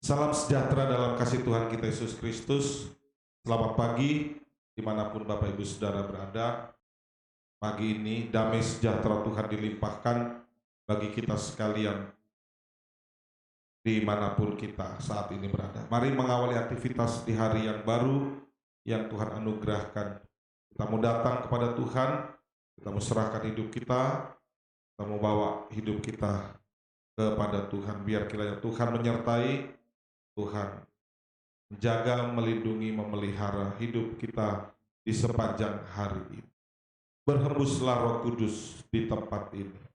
Salam sejahtera dalam kasih Tuhan kita Yesus Kristus. Selamat pagi, dimanapun Bapak Ibu Saudara berada. Pagi ini damai sejahtera Tuhan dilimpahkan bagi kita sekalian dimanapun kita saat ini berada. Mari mengawali aktivitas di hari yang baru yang Tuhan anugerahkan. Kita mau datang kepada Tuhan, kita mau serahkan hidup kita mau bawa hidup kita kepada Tuhan. Biar kiranya Tuhan menyertai, Tuhan menjaga, melindungi, memelihara hidup kita di sepanjang hari ini. Berhembuslah Roh Kudus di tempat ini.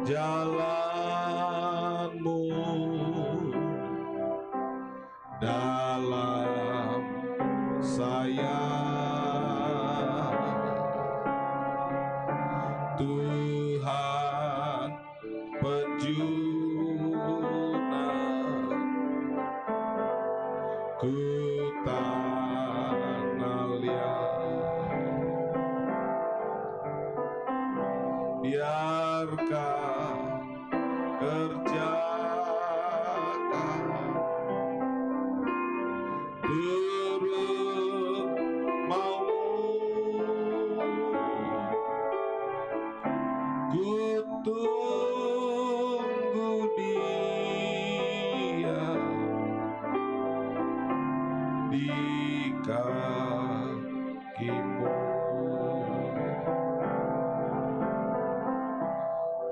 jalanmu dalam saya, Tuhan penjuna ku tanah liat. Biarkan kerjakan turut maumu, ku tunggu Dia di kakimu.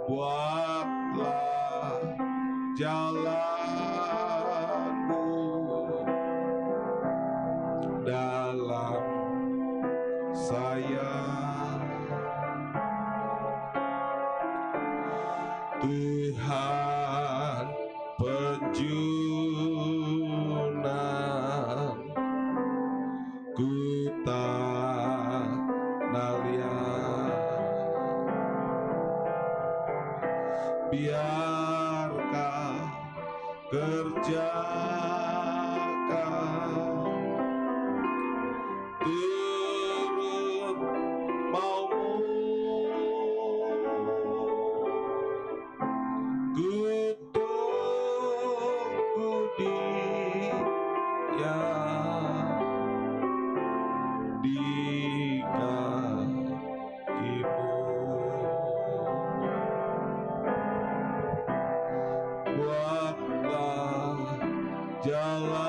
Buatlah jalanmu dalam saya, Tuhan penjuna ku tanah liat. Biarkan kerjakan turut maumu, ku tunggu Dia di kakimu. Buatlah jalanmu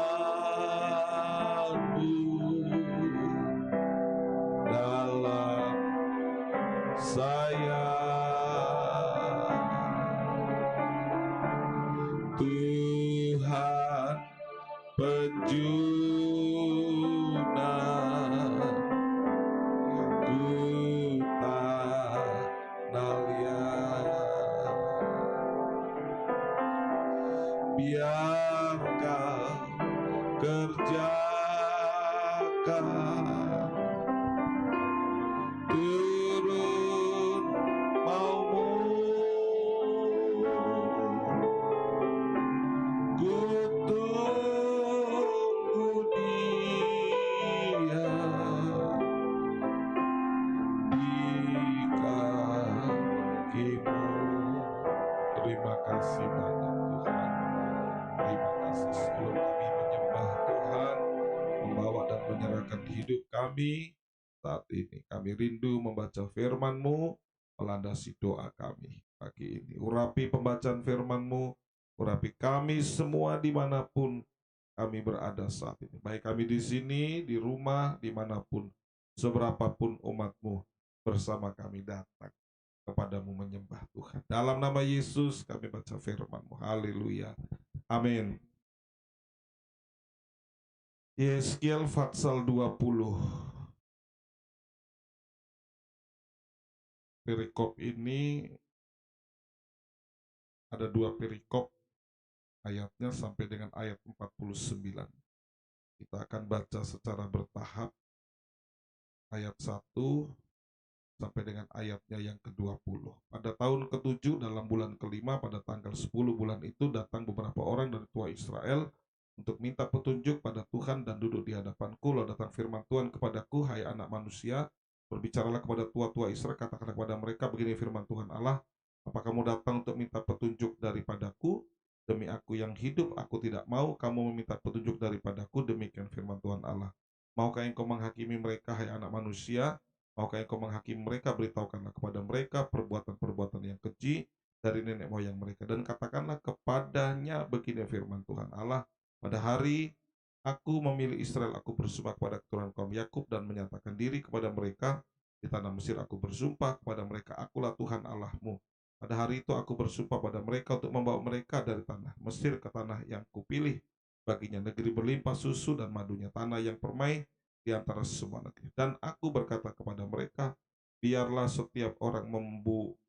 dalam saya, Tuhan penjuna ku tanah liat. Biarkan kerjakan turut maumu, ku tunggu Dia di kakimu. Terima kasih banyak Tuhan. Terima kasih sebelum kami menyembah Tuhan, membawa dan menyerahkan hidup kami saat ini. Kami rindu membaca firman-Mu, melandasi doa kami pagi ini. Urapi pembacaan firman-Mu, urapi kami semua dimanapun kami berada saat ini. Baik kami di sini, di rumah, dimanapun, seberapapun umat-Mu, bersama kami datang kepadamu menyembah Tuhan. Dalam nama Yesus kami baca firman-Mu. Haleluya. Amin. Yeskiel pasal 20. Perikop ini ada 2 perikop ayatnya sampai dengan ayat 49. Kita akan baca secara bertahap ayat 1 sampai dengan ayatnya yang ke-20. Pada tahun ke-7 dalam bulan ke-5 pada tanggal 10 bulan itu datang beberapa orang dari tua Israel untuk minta petunjuk pada Tuhan dan duduk di hadapanku. Lalu datang firman Tuhan kepadaku, hai anak manusia, berbicaralah kepada tua-tua Israel, katakanlah kepada mereka, begini firman Tuhan Allah, apa kamu datang untuk minta petunjuk daripadaku? Demi aku yang hidup, aku tidak mau kamu meminta petunjuk daripadaku, demikian firman Tuhan Allah. Maukah engkau menghakimi mereka, hai anak manusia? Maukah engkau menghakimi mereka? Beritahukanlah kepada mereka perbuatan-perbuatan yang keji dari nenek moyang mereka. Dan katakanlah kepadanya, begini firman Tuhan Allah, pada hari aku memilih Israel, aku bersumpah kepada keturunan kaum Yakub dan menyatakan diri kepada mereka. Di tanah Mesir aku bersumpah kepada mereka, akulah Tuhan Allahmu. Pada hari itu aku bersumpah pada mereka untuk membawa mereka dari tanah Mesir ke tanah yang kupilih baginya, negeri berlimpah susu dan madunya, tanah yang permai di antara semua negeri. Dan aku berkata kepada mereka, Biarlah setiap orang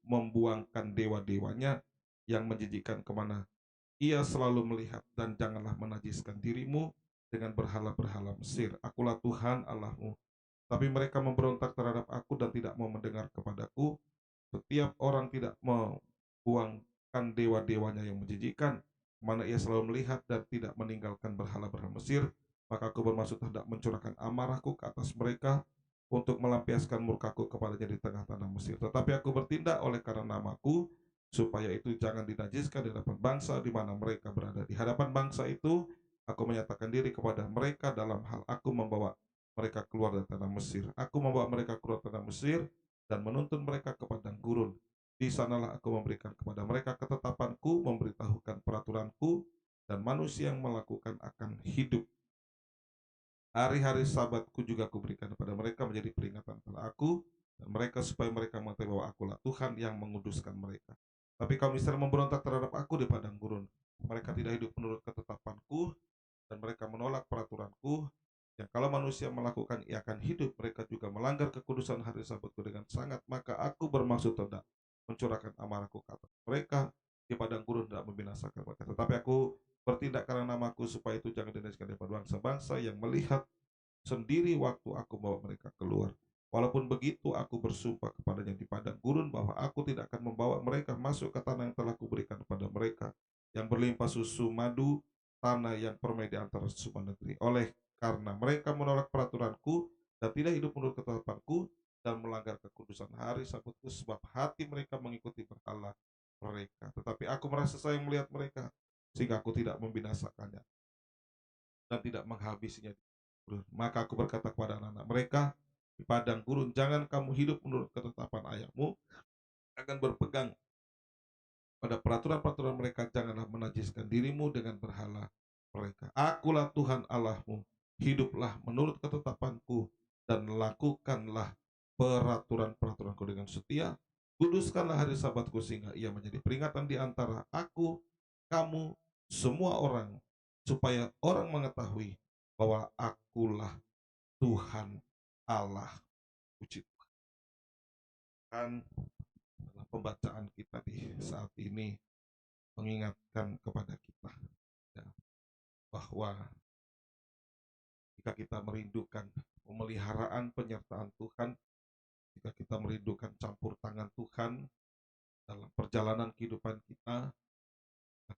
membuangkan dewa-dewanya yang menjijikan kemana ia selalu melihat, dan janganlah menajiskan dirimu dengan berhala-berhala Mesir. Akulah Tuhan Allahmu. Tapi mereka memberontak terhadap aku dan tidak mau mendengar kepadaku. Setiap orang tidak membuangkan dewa-dewanya yang menjijikan, mana ia selalu melihat dan tidak meninggalkan berhala-berhala Mesir, maka aku bermaksud hendak mencurahkan amarahku ke atas mereka untuk melampiaskan murkaku kepadanya di tengah tanah Mesir. Tetapi aku bertindak oleh karena namaku, supaya itu jangan dinajiskan di hadapan bangsa di mana mereka berada. Di hadapan bangsa itu, aku menyatakan diri kepada mereka dalam hal aku membawa mereka keluar dari tanah Mesir. Aku membawa mereka keluar tanah Mesir dan menuntun mereka ke padang gurun. Di sanalah aku memberikan kepada mereka ketetapanku, memberitahukan peraturanku, dan manusia yang melakukan akan hidup. Hari-hari sabatku juga kuberikan kepada mereka menjadi peringatan kepada aku dan mereka, supaya mereka mengetahui bahwa akulah Tuhan yang menguduskan mereka. Tapi kaum Israel memberontak terhadap aku di padang gurun. Mereka tidak hidup menurut ketetapanku dan mereka menolak peraturanku, yang kalau manusia melakukan ia akan hidup. Mereka juga melanggar kekudusan hari sabatku dengan sangat, maka aku bermaksud hendak mencurahkan amarahku ke atas mereka di padang gurun, tidak membinasakan mereka. Tetapi aku bertindak karena namaku, supaya itu jangan dinajiskan daripada bangsa-bangsa yang melihat sendiri waktu aku bawa mereka keluar. Walaupun begitu, aku bersumpah kepadanya di padang gurun bahwa aku tidak akan membawa mereka masuk ke tanah yang telah kuberikan kepada mereka, yang berlimpah susu madu, tanah yang permai di antara semua negeri. Oleh karena mereka menolak peraturanku dan tidak hidup menurut ketetapanku dan melanggar kekudusan hari sabatku, sebab hati mereka mengikuti berhala mereka. Tetapi aku merasa sayang melihat mereka, sehingga aku tidak membinasakannya dan tidak menghabisinya. Maka aku berkata kepada anak-anak mereka di padang gurun, jangan kamu hidup menurut ketetapan ayahmu, akan berpegang pada peraturan-peraturan mereka, janganlah menajiskan dirimu dengan berhala mereka. Akulah Tuhan Allahmu, hiduplah menurut ketetapanku dan lakukanlah peraturan-peraturanku dengan setia. Kuduskanlah hari sabatku sehingga ia menjadi peringatan di antara aku, kamu, semua orang, supaya orang mengetahui bahwa akulah Tuhan Allah. Puji Tuhan. Dalam pembacaan kita di saat ini mengingatkan kepada kita, ya, bahwa jika kita merindukan pemeliharaan penyertaan Tuhan, jika kita merindukan campur tangan Tuhan dalam perjalanan kehidupan kita,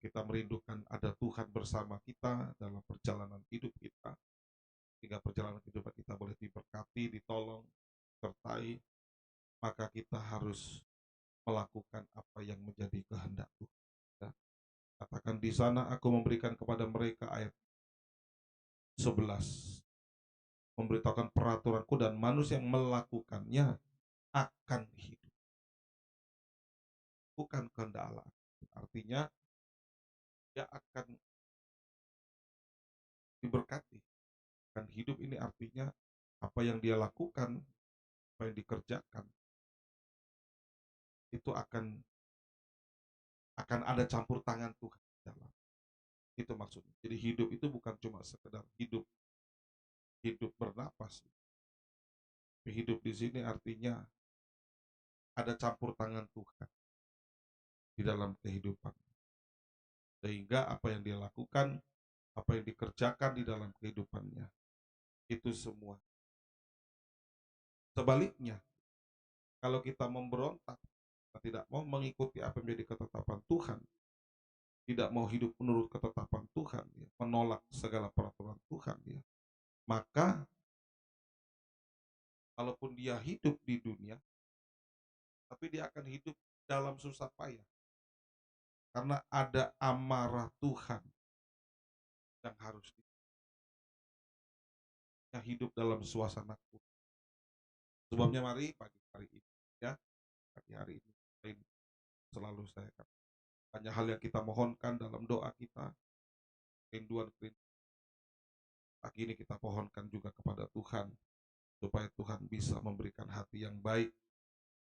kita merindukan ada Tuhan bersama kita dalam perjalanan hidup kita, sehingga perjalanan kehidupan kita boleh diberkati, ditolong, sertai, maka kita harus melakukan apa yang menjadi kehendak Tuhan. Ya. Katakan di sana, aku memberikan kepada mereka, ayat 11, memberitahukan peraturanku dan manusia yang melakukannya akan hidup. Bukan kehendak Allah. Artinya dia akan diberkati. Akan hidup ini artinya apa yang dia lakukan, apa yang dikerjakan, itu akan ada campur tangan Tuhan dalam. Itu maksudnya. Jadi hidup itu bukan cuma sekedar hidup bernapas. Hidup di sini artinya ada campur tangan Tuhan di dalam kehidupan. Sehingga apa yang dia lakukan, apa yang dikerjakan di dalam kehidupannya, itu semua. Sebaliknya, kalau kita memberontak, tidak mau mengikuti apa yang menjadi ketetapan Tuhan, tidak mau hidup menurut ketetapan Tuhan, ya, menolak segala peraturan Tuhan, ya, maka kalaupun dia hidup di dunia, tapi dia akan hidup dalam susah payah. Karena ada amarah Tuhan yang harus hidup dalam suasana Tuhan. Sebabnya mari pagi hari ini, ya, pagi hari ini selalu saya katakan, banyak hal yang kita mohonkan dalam doa kita, kerinduan pagi ini kita pohonkan juga kepada Tuhan, supaya Tuhan bisa memberikan hati yang baik,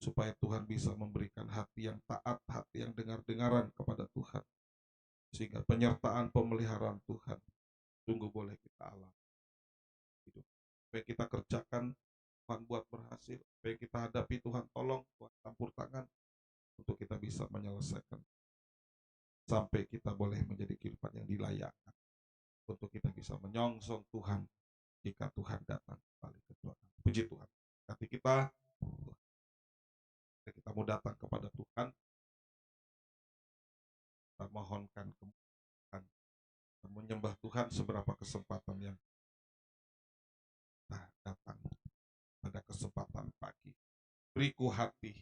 supaya Tuhan bisa memberikan hati yang taat, hati yang dengar-dengaran kepada Tuhan, sehingga penyertaan pemeliharaan Tuhan sungguh boleh kita alami hidup. Supaya kita kerjakan Tuhan buat berhasil. Apa yang kita hadapi Tuhan tolong, Tuhan campur tangan untuk kita bisa menyelesaikan. Sampai kita boleh menjadi kehidupan yang dilayakkan. Untuk kita bisa menyongsong Tuhan jika Tuhan datang kembali kedua kali. Puji Tuhan. Hati kita mau datang kepada Tuhan, kita mohonkan kemuliaan, kita menyembah Tuhan seberapa kesempatan yang kita datang pada kesempatan pagi. Beriku hati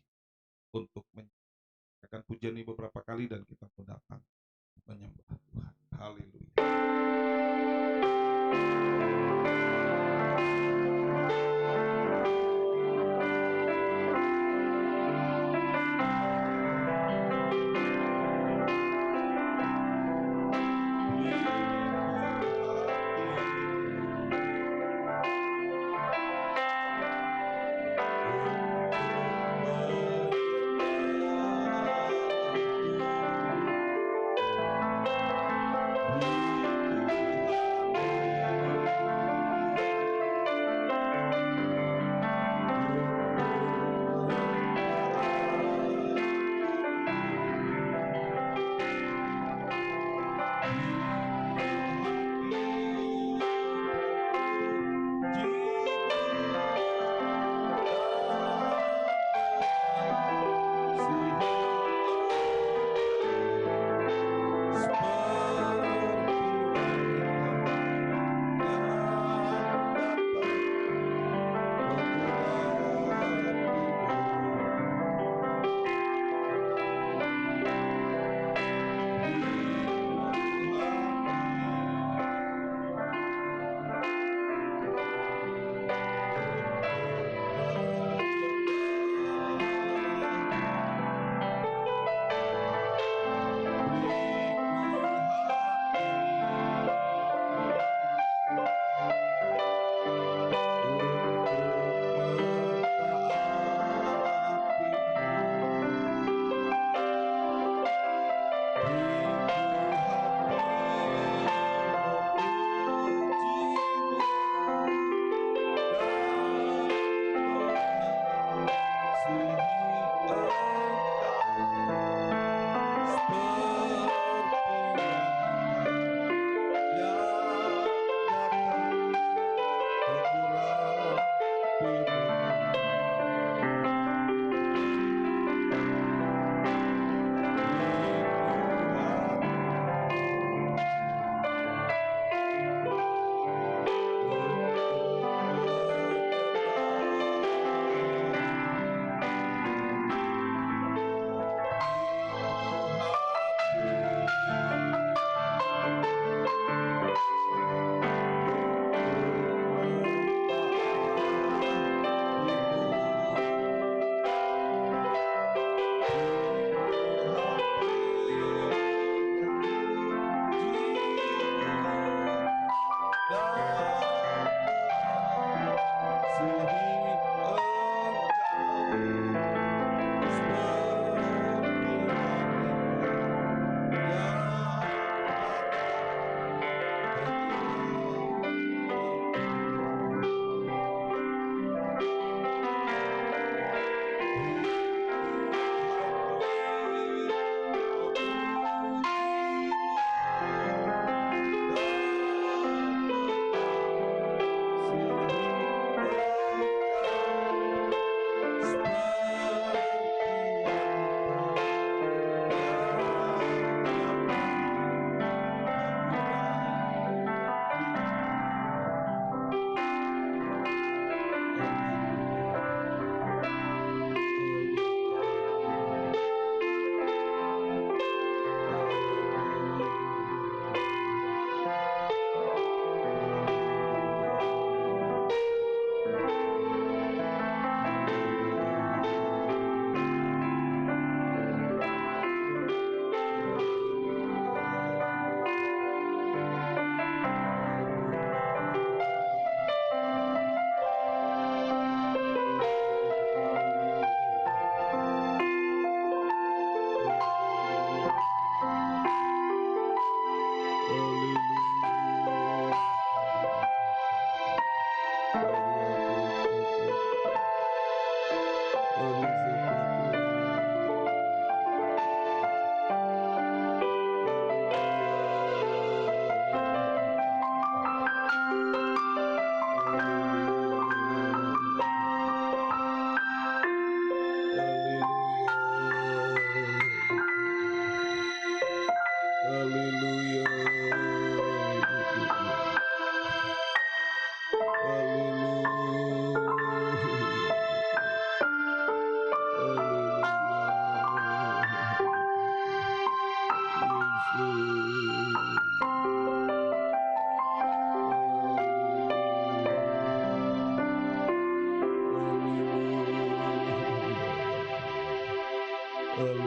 untuk menyanyikan pujian ini beberapa kali dan kita mau datang menyembah Tuhan. Haleluya.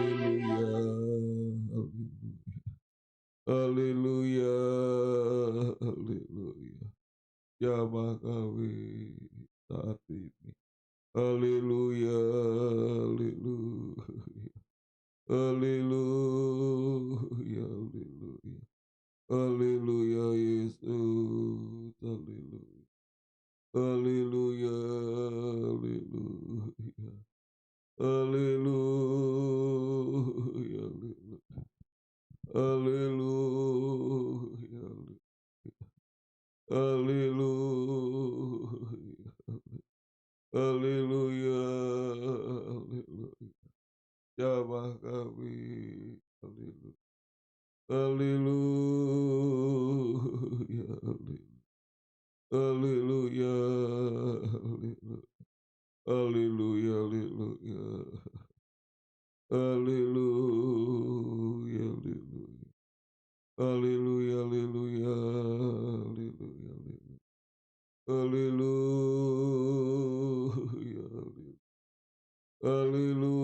Haleluya, haleluya, haleluya. Jamah kami saat ini. Haleluya, haleluya, haleluya, haleluya. Haleluya Yesus, haleluya. Haleluya, haleluya. Haleluya, haleluya. Haleluya. Haleluya, haleluya. Jamah kami, haleluya. Haleluya, haleluya. Haleluya, haleluya. Haleluya, haleluya. Haleluya, haleluya. Haleluya, haleluya. Haleluya, haleluya. Haleluya, haleluya.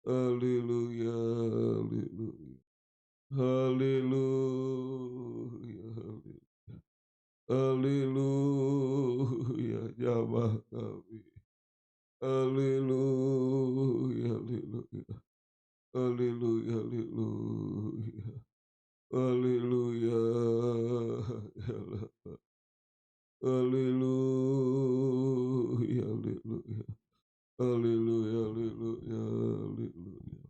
Haleluya, haleluya. Haleluya, haleluya. Haleluya, jamah kami. Haleluya, haleluya. Haleluya, haleluya. Haleluya. Haleluya, haleluya. Haleluya, haleluya, haleluya.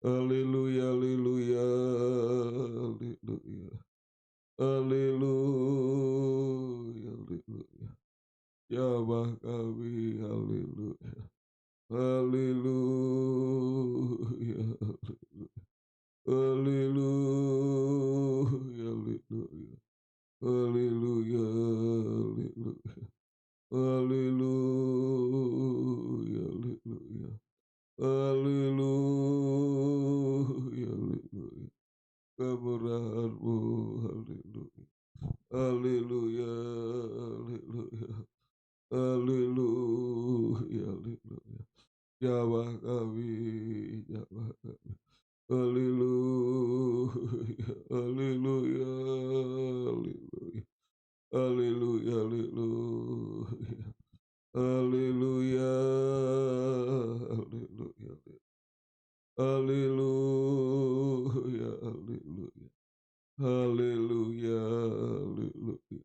Haleluya, haleluya, haleluya. Haleluya, haleluya. Jamah kami, haleluya. Haleluya, haleluya, haleluya. Haleluya, haleluya. Haleluya, haleluya. Haleluya, haleluya. Kemurahan-Mu, haleluya. Haleluya, haleluya. Haleluya, haleluya. Jamah kami, jamah kami. Haleluya, haleluya, haleluya. Haleluya, haleluya. Haleluya, haleluya. Haleluya, haleluya. Haleluya, haleluya.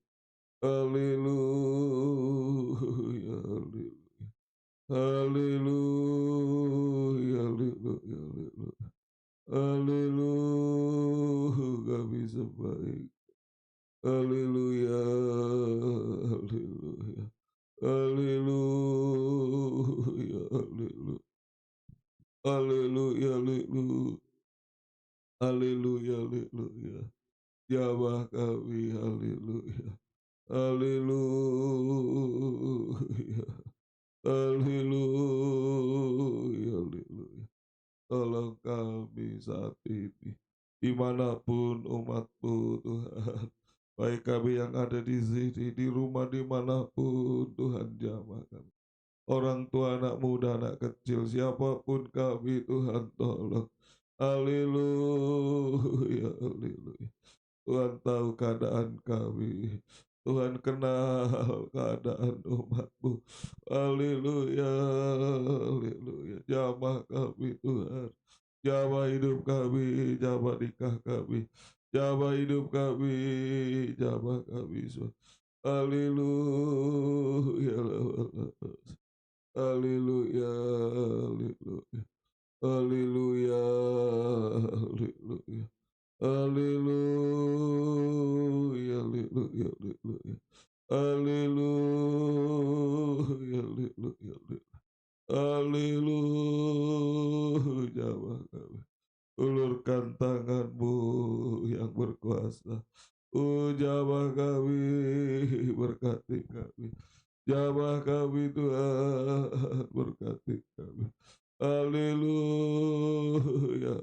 Haleluya, haleluya. Haleluya, haleluya, haleluya. Haleluya, kami sembah. Haleluya, haleluya. Haleluya, haleluya. Haleluya, haleluya. Haleluya, haleluya. Jamah kami, haleluya. Haleluya. Haleluya, haleluya. Tolong kami saat ini, dimanapun umat-Mu Tuhan, baik kami yang ada di sini, di rumah dimanapun Tuhan jamah kami. Orang tua, anak muda, anak kecil, siapapun kami Tuhan tolong. Haleluya, haleluya. Tuhan tahu keadaan kami. Tuhan kenal keadaan umat-Mu. Haleluya, haleluya. Jamah kami Tuhan. Jamah hidup kami, jamah nikah kami. Jamah hidup kami, jamah kami. Haleluya, haleluya, haleluya. Haleluya, haleluya. Haleluya, haleluya, haleluya. Haleluya, haleluya, haleluya. Jamah kami. Ulurkan tangan-Mu yang berkuasa. Jamah kami, berkati kami. Jamah kami Tuhan, berkati kami. Haleluya,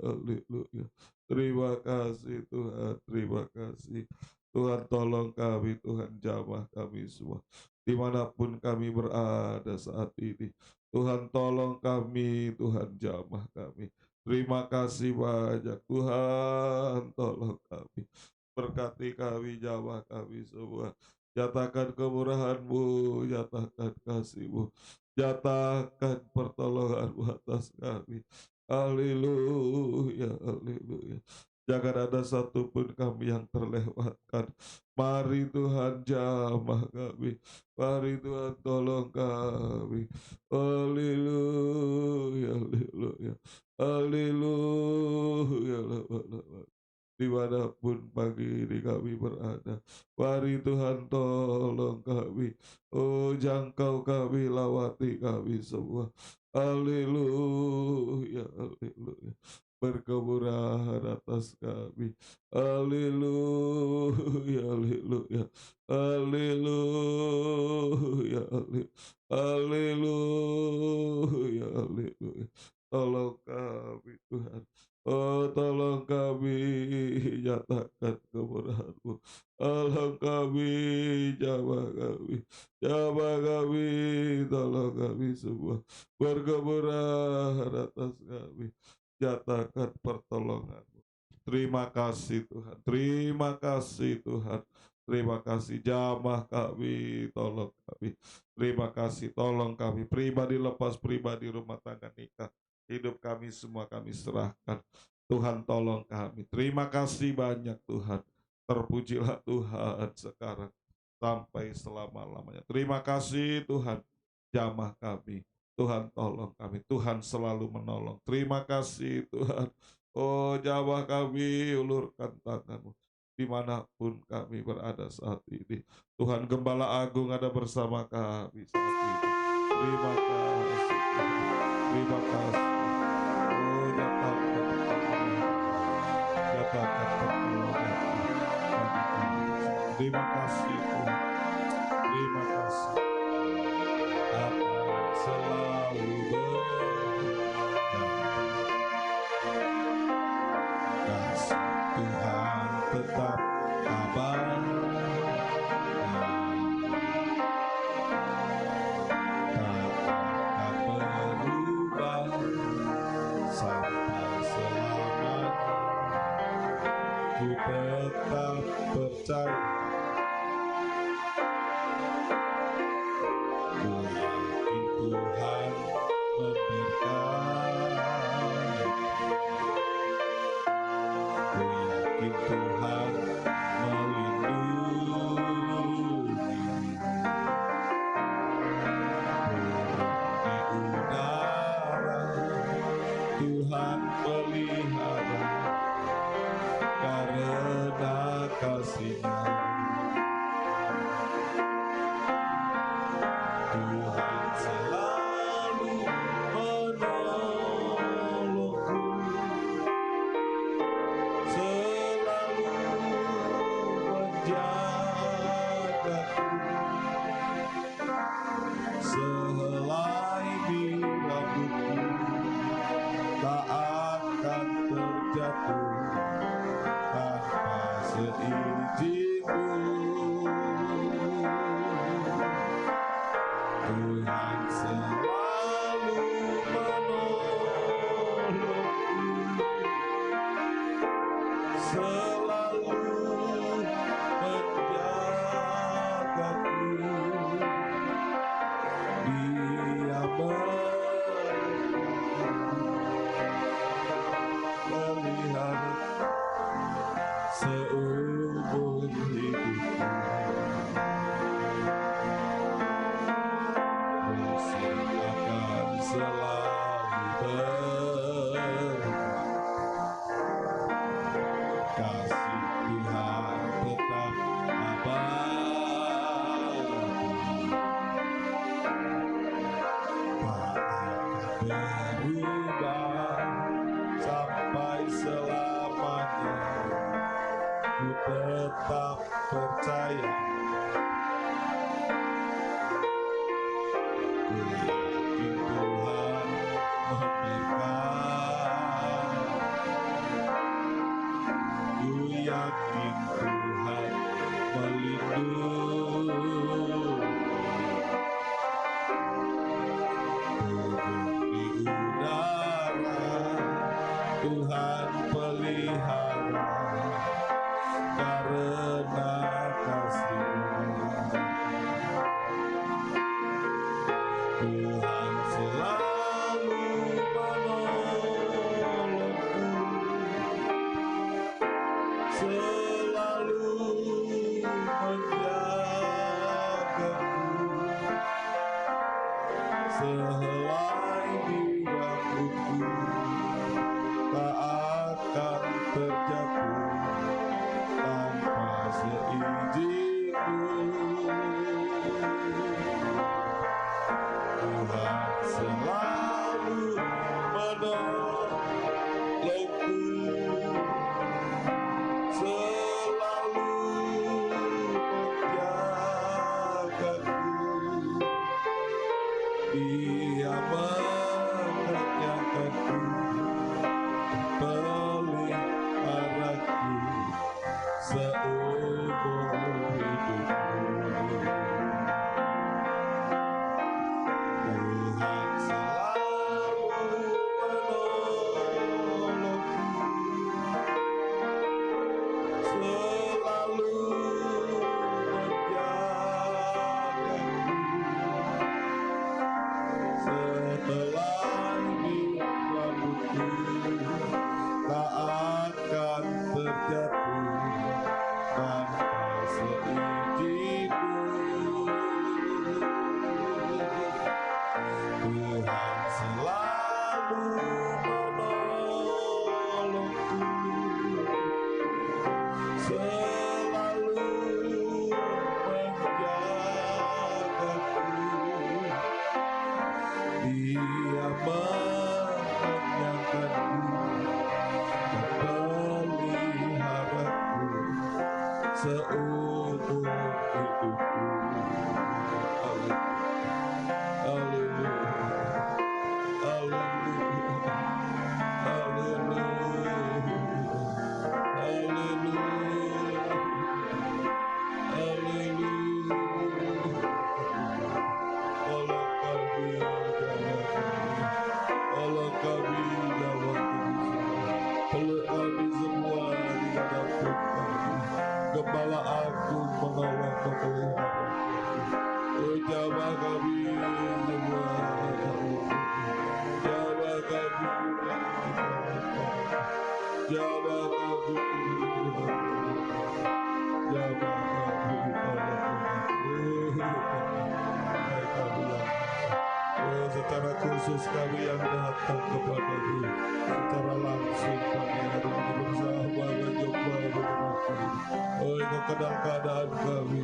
haleluya. Terima kasih Tuhan, terima kasih. Tuhan tolong kami, Tuhan jamah kami semua. Dimanapun kami berada saat ini. Tuhan tolong kami, Tuhan jamah kami. Terima kasih banyak Tuhan, tolong kami. Berkati kami, jamah kami semua. Nyatakan kemurahan-Mu, nyatakan kasih-Mu, nyatakan pertolongan-Mu atas kami. Haleluya, haleluya. Jangan ada satupun kami yang terlewatkan. Mari Tuhan jamah kami. Mari Tuhan tolong kami. Haleluya, haleluya. Haleluya. Dimanapun pagi ini kami berada, mari Tuhan tolong kami. Oh, jangkau kami, lawati kami semua. Haleluya, haleluya. Berkemurahan atas kami. Haleluya, haleluya. Haleluya, haleluya, haleluya. Tolong kami Tuhan. Oh, tolong kami, nyatakan kemurahan-Mu. Tolong kami, jamah kami. Jamah kami, tolong kami semua. Berkemurahan atas kami. Nyatakan pertolongan-Mu. Terima kasih Tuhan. Terima kasih Tuhan. Terima kasih, jamah kami, tolong kami. Terima kasih, tolong kami. Pribadi lepas pribadi, rumah tangga nikah. Hidup kami semua kami serahkan. Tuhan tolong kami. Terima kasih banyak Tuhan. Terpujilah Tuhan sekarang sampai selama-lamanya. Terima kasih Tuhan. Jamah kami. Tuhan tolong kami. Tuhan selalu menolong. Terima kasih Tuhan. Oh, jamah kami, ulurkan tangan-Mu. Dimanapun kami berada saat ini. Tuhan Gembala Agung ada bersama kami saat ini. Terima kasih Tuhan. Terima kasih. Oh, nyatakan pertolongan. Terima kasih Tuhan. Terima kasih. Akan selalu kasih Tuhan tetap abadi. Tetap percaya, ku yakin Tuhan memberkati, ku yakin Tuhan melindungi, burung di udara Tuhan pelihara. Karena kasih-Nya Tuhan selalu menolongku, selalu menjagaku, sehelai di rambutku tak akan terjatuh tanpa seizin-Mu. Tuhan selalu menolongku, selalu menjagaku. Dia melihara seumur hidupku. Musuh akan selalu kasih Tuhan tetap abadi. Tak akan berubah sampai selamanya. Ku tetap percaya, ku yakin Tuhan memberkati, ku yakin Tuhan melindungi, menolongku, selalu menjagaku. Dia mengerjakanku, peliharaku seumur hidupku. Tuhan selalu menolongku, selalu menjagaku. Setelah di rambutku tak akan terjatuh tanpa seizinku. Tuhan selalu menolongku, selalu menjagaku. Dia mengenyangkanku dan peliharaku seumur hidupku. Haleluya, haleluya, haleluya, haleluya, haleluya. Allah kami jawab, peluk kami semua di hadapan kami. Gembala aku mengawal memelihara. Jawab kami semua, jawab kami, jawab kami, jawab kami. Secara khusus kami yang datang kepada-Mu secara langsung pagi hari ini bersama mencoba beberapa. Oh, Engkau kenal keadaan kami,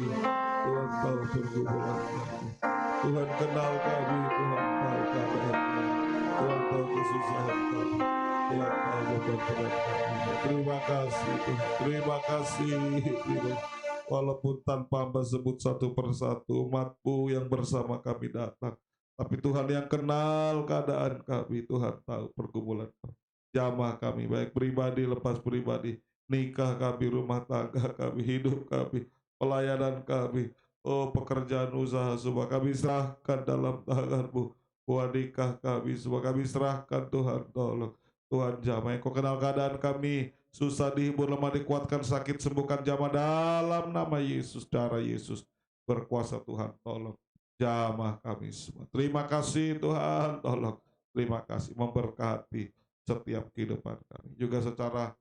Tuhan tahu pergumulan kami, Tuhan kenal kami, Tuhan tahu keadaan kami, Tuhan tahu kesusahan kami, Tuhan tahu beban kami. Terima kasih Tuhan, terima kasih Tuhan. Walaupun tanpa Hamba sebut satu persatu umat-Mu yang bersama kami datang, tapi Tuhan yang kenal keadaan kami, Tuhan tahu pergumulan kami, jamaah kami, baik pribadi lepas pribadi, nikah kami, rumah tangga kami, hidup kami, pelayanan kami, oh pekerjaan usaha, semua kami serahkan dalam tangan-Mu. Nikah kami, semua kami serahkan Tuhan, tolong. Tuhan jamaah, Engkau kenal keadaan kami, susah dihibur, lemah dikuatkan, sakit sembuhkan jamaah dalam nama Yesus, darah Yesus berkuasa Tuhan, tolong. Jamaah kami semua. Terima kasih Tuhan, tolong. Terima kasih memberkati setiap kehidupan kami. Juga secara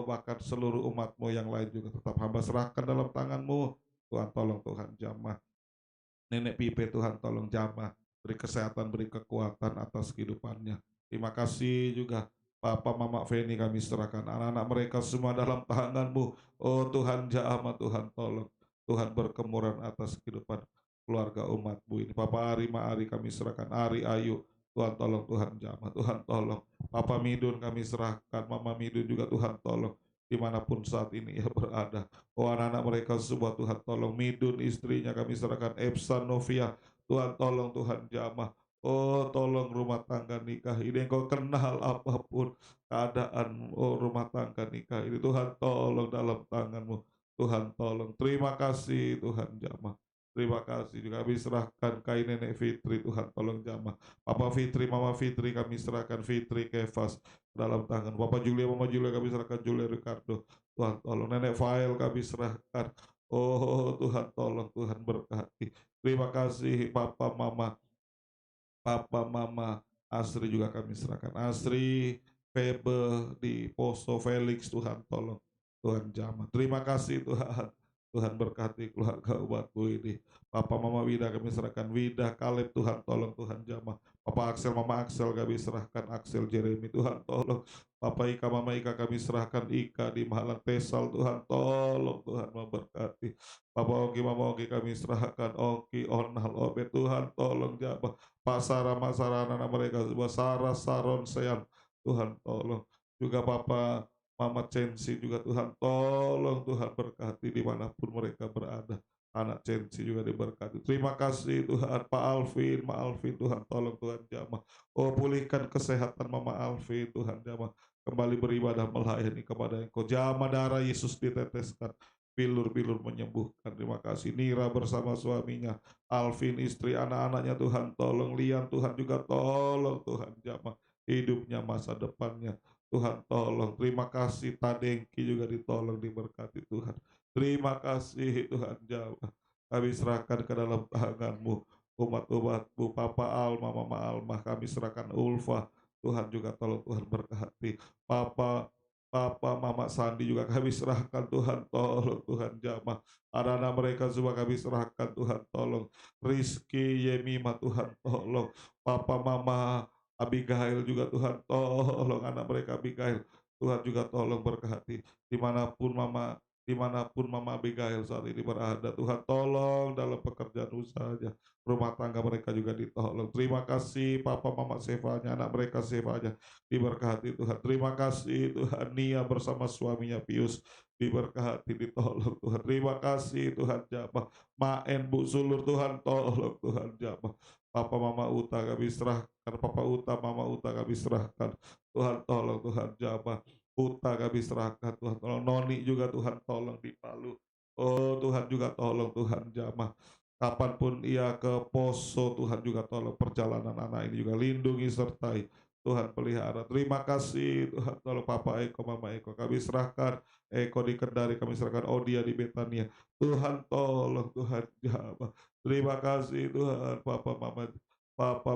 bahkan seluruh umat-Mu yang lain juga tetap Hamba serahkan dalam tangan-Mu. Tuhan tolong, Tuhan jamaah. Nenek Pipe Tuhan tolong jamaah. Beri kesehatan, beri kekuatan atas kehidupannya. Terima kasih juga Papa Mama Feni kami serahkan. Anak-anak mereka semua dalam tangan-Mu. Oh Tuhan jamaah, Tuhan tolong. Tuhan berkemuran atas kehidupan keluarga umat-Mu ini. Papa Ari, Ma Ari kami serahkan. Ari, Ayu, Tuhan tolong, Tuhan jamah, Tuhan tolong. Papa Midun kami serahkan. Mama Midun juga Tuhan tolong. Dimanapun saat ini ia berada. Oh anak-anak mereka semua Tuhan tolong. Midun istrinya kami serahkan. Epsan Novia, Tuhan tolong, Tuhan jamah. Oh tolong rumah tangga nikah ini, Engkau kenal apapun keadaan rumah tangga nikah ini, Tuhan tolong dalam tangan-Mu. Tuhan tolong. Terima kasih Tuhan jamah. Terima kasih juga kami serahkan Kai Nenek Fitri, Tuhan tolong jamah. Papa Fitri, Mama Fitri kami serahkan. Fitri Kefas dalam tangan. Papa Julia, Mama Julia kami serahkan. Julia Ricardo, Tuhan tolong. Nenek Fail kami serahkan. Oh Tuhan tolong, Tuhan berkati. Terima kasih Papa Mama Asri juga kami serahkan. Asri, Febe di Poso, Felix, Tuhan tolong. Tuhan jamah. Terima kasih Tuhan. Tuhan berkati keluarga umat-Mu ini. Papa Mama Wida kami serahkan. Wida, Kaleb, Tuhan tolong, Tuhan jamah. Papa Axel, Mama Axel kami serahkan, Axel Jeremy Tuhan tolong. Papa Ika, Mama Ika kami serahkan, Ika di Malang Tesal Tuhan tolong, Tuhan memberkati. Papa Ogi, Mama Ogi kami serahkan, Ogi, Onal, Obed Tuhan tolong jabah. Pak Sarah, Mak Sarah, anak mereka semua, Sarah, Saron, Sean Tuhan tolong. Juga Papa Mama Censi juga Tuhan tolong, Tuhan berkati dimanapun mereka berada. Anak Censi juga diberkati. Terima kasih Tuhan. Pak Alvin, Ma Alvin, Tuhan tolong, Tuhan jamah. Oh, pulihkan kesehatan Mama Alvin, Tuhan jamah. Kembali beribadah melayani kepada Engkau. Jamah darah Yesus diteteskan. Bilur-bilur menyembuhkan. Terima kasih. Nira bersama suaminya. Alvin, istri, anak-anaknya Tuhan tolong. Lian, Tuhan juga tolong, Tuhan jamah. Hidupnya, masa depannya. Tuhan tolong. Terima kasih. Tadengki juga ditolong, diberkati Tuhan. Terima kasih Tuhan Jawa. Kami serahkan ke dalam tangan-Mu. Umat-umat-Mu, Papa Alma, Mama Alma, kami serahkan Ulfa. Tuhan juga tolong, Tuhan berkati. Papa, Mama Sandi juga kami serahkan, Tuhan tolong, Tuhan jamah. Anak-anak mereka semua kami serahkan, Tuhan tolong. Rizky, Yemima, Tuhan tolong. Papa, Mama Abigail juga Tuhan tolong. Anak mereka Abigail, Tuhan juga tolong berkati. Dimanapun Mama Abigail saat ini berada, Tuhan tolong dalam pekerjaan usahanya, rumah tangga mereka juga ditolong. Terima kasih Papa Mama Sevanya, anak mereka Sevanya diberkati Tuhan. Terima kasih Tuhan, Nia bersama suaminya Pius diberkati, ditolong Tuhan. Terima kasih Tuhan Jabah, Maen Bu Sulur, Tuhan tolong, Tuhan Jabah. Papa Mama Uta kami serahkan, Papa Uta Mama Uta kami serahkan, Tuhan tolong, Tuhan Jabah. Uta kami serahkan, Tuhan tolong. Noni juga Tuhan tolong di Palu. Oh Tuhan juga tolong, Tuhan jamah. Kapanpun ia ke Poso, Tuhan juga tolong perjalanan anak ini juga lindungi sertai. Tuhan pelihara. Terima kasih Tuhan tolong Papa Eko, Mama Eko. Kami serahkan Eko di Kendari, kami serahkan Odia di Betania. Tuhan tolong, Tuhan jamah. Terima kasih Tuhan Papa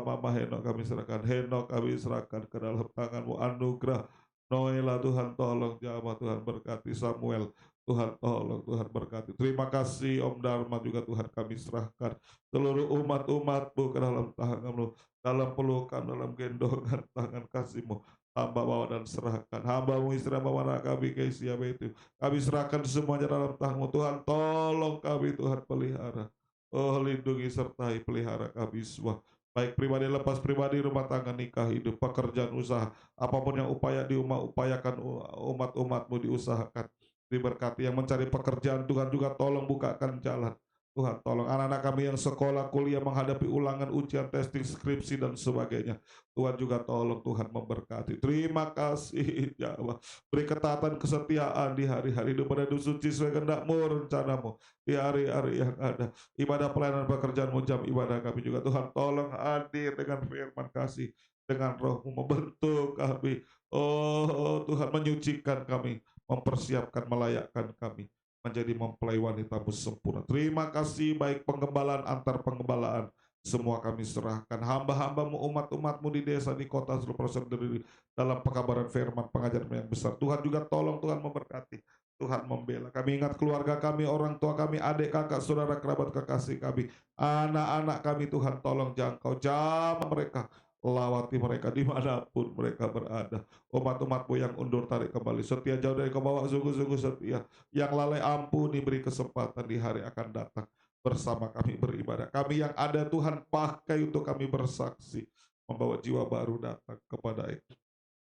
Mama Henok kami serahkan. Henok kami serahkan ke dalam tangan-Mu, anugerah Noela, Tuhan tolong jamah, Tuhan berkati Samuel, Tuhan tolong, Tuhan berkati. Terima kasih Om Dharma juga Tuhan kami serahkan seluruh umat-umat-Mu ke dalam tangan-Mu, dalam pelukan, dalam gendongan tangan kasih-Mu. Hamba bawa dan serahkan, hamba-Mu istri hamba anak kami Kesia itu, kami serahkan semuanya dalam tangan-Mu. Tuhan tolong kami, Tuhan pelihara. Oh lindungi sertai pelihara kami semua. Baik pribadi lepas pribadi, rumah tangga, nikah, hidup, pekerjaan, usaha, apapun yang upayakan umat-umat-Mu diusahakan, diberkati. Yang mencari pekerjaan, Tuhan juga tolong bukakan jalan. Tuhan tolong anak-anak kami yang sekolah, kuliah, menghadapi ulangan, ujian, testing, skripsi, dan sebagainya. Tuhan juga tolong, Tuhan memberkati. Terima kasih ya Allah. Beri ketaatan kesetiaan di hari-hari hidup pada suci sesuai kehendak-Mu, rencana-Mu di hari-hari yang ada. Ibadah pelayanan pekerjaan-Mu, jam ibadah kami juga. Tuhan tolong hadir dengan firman kasih, dengan Roh-Mu membentuk kami. Oh Tuhan menyucikan kami, mempersiapkan, melayakkan kami menjadi mempelai wanita-Mu sempurna. Terima kasih baik penggembalaan antar penggembalaan. Semua kami serahkan hamba-hamba-Mu, umat-umat-Mu di desa, di kota, seluruh proses berdiri dalam pekabaran firman pengajaran yang besar. Tuhan juga tolong, Tuhan memberkati, Tuhan membela. Kami ingat keluarga kami, orang tua kami, adik, kakak, saudara, kerabat, kekasih kami, anak-anak kami. Tuhan tolong jangkau jamah mereka, lawati mereka dimanapun mereka berada. Umat-umat-Mu yang undur tarik kembali, setia jauh dari Kau bawa, sungguh-sungguh setia. Yang lalai ampuni, beri kesempatan di hari akan datang bersama kami beribadah. Kami yang ada Tuhan pakai untuk kami bersaksi, membawa jiwa baru datang kepada Engkau.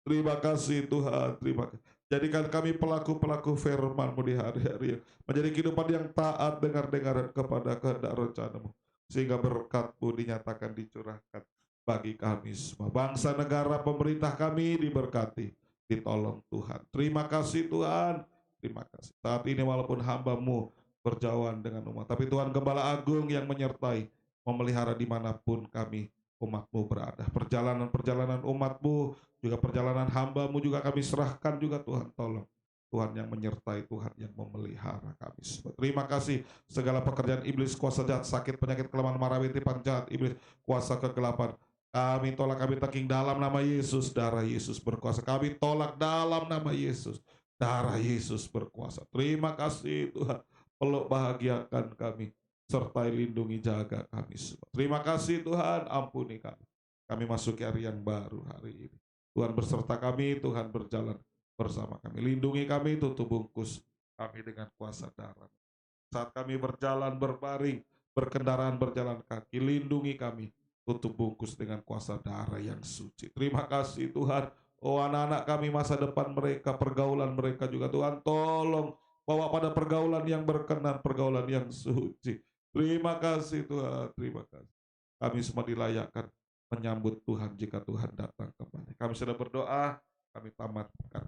Terima kasih Tuhan, terima kasih. Jadikan kami pelaku-pelaku firman-Mu di hari-hari, menjadi kehidupan yang taat, dengar-dengaran kepada kehendak rencana-Mu, sehingga berkat-Mu dinyatakan, dicurahkan bagi kami semua. Bangsa, negara, pemerintah kami diberkati, ditolong Tuhan. Terima kasih Tuhan, terima kasih. Saat ini walaupun hamba-Mu berjauhan dengan umat, tapi Tuhan Gembala Agung yang menyertai, memelihara dimanapun kami umat-Mu berada. Perjalanan-perjalanan umat-Mu, juga perjalanan hamba-Mu juga kami serahkan juga, Tuhan tolong. Tuhan yang menyertai, Tuhan yang memelihara kami semua. Terima kasih segala pekerjaan iblis, kuasa jahat, sakit, penyakit, kelemahan, marah, tipuan jahat, iblis, kuasa kegelapan. Kami tolak, kami taking dalam nama Yesus, darah Yesus berkuasa. Kami tolak dalam nama Yesus, darah Yesus berkuasa. Terima kasih Tuhan, peluk bahagiakan kami, sertai lindungi jaga kami semua. Terima kasih Tuhan, ampuni kami. Kami masuki hari yang baru hari ini. Tuhan berserta kami, Tuhan berjalan bersama kami. Lindungi kami, tutup bungkus kami dengan kuasa darah. Saat kami berjalan berbaring, berkendaraan berjalan kaki, lindungi kami, tutup bungkus dengan kuasa darah yang suci. Terima kasih Tuhan. Oh, anak-anak kami, masa depan mereka, pergaulan mereka juga Tuhan tolong bawa pada pergaulan yang berkenan, pergaulan yang suci. Terima kasih Tuhan, terima kasih. Kami semua dilayakkan menyambut Tuhan jika Tuhan datang kembali. Kami sudah berdoa, kami tamatkan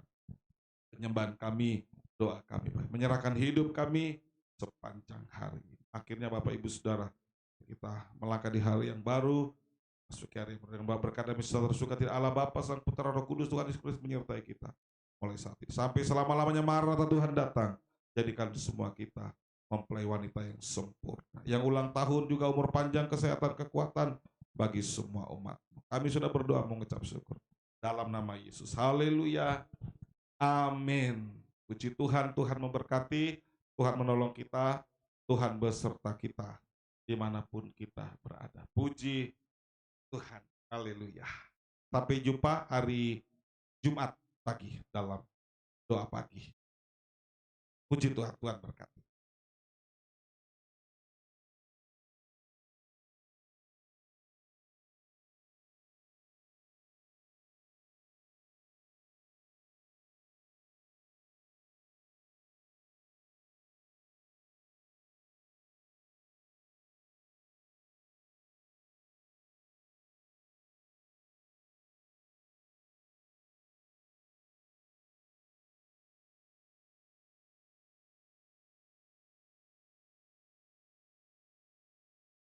penyembahan kami, doa kami, menyerahkan hidup kami sepanjang hari. Akhirnya Bapak Ibu Saudara, kita melangkah di hari yang baru, masuki hari yang baru, berkat demi tersuka tidak Allah Bapa, Sang Putra, Roh Kudus, Tuhan Yesus Kristus menyertai kita mulai saat ini sampai selama-lamanya. Maranatha, Tuhan datang. Jadikan semua kita mempelai wanita yang sempurna, yang ulang tahun juga umur panjang, kesehatan, kekuatan bagi semua umat. Kami sudah berdoa mengucap syukur dalam nama Yesus. Haleluya. Amin. Puji Tuhan, Tuhan memberkati, Tuhan menolong kita, Tuhan beserta kita dimanapun kita berada. Puji Tuhan. Haleluya. Sampai jumpa hari Jumat pagi dalam doa pagi. Puji Tuhan, Tuhan berkati.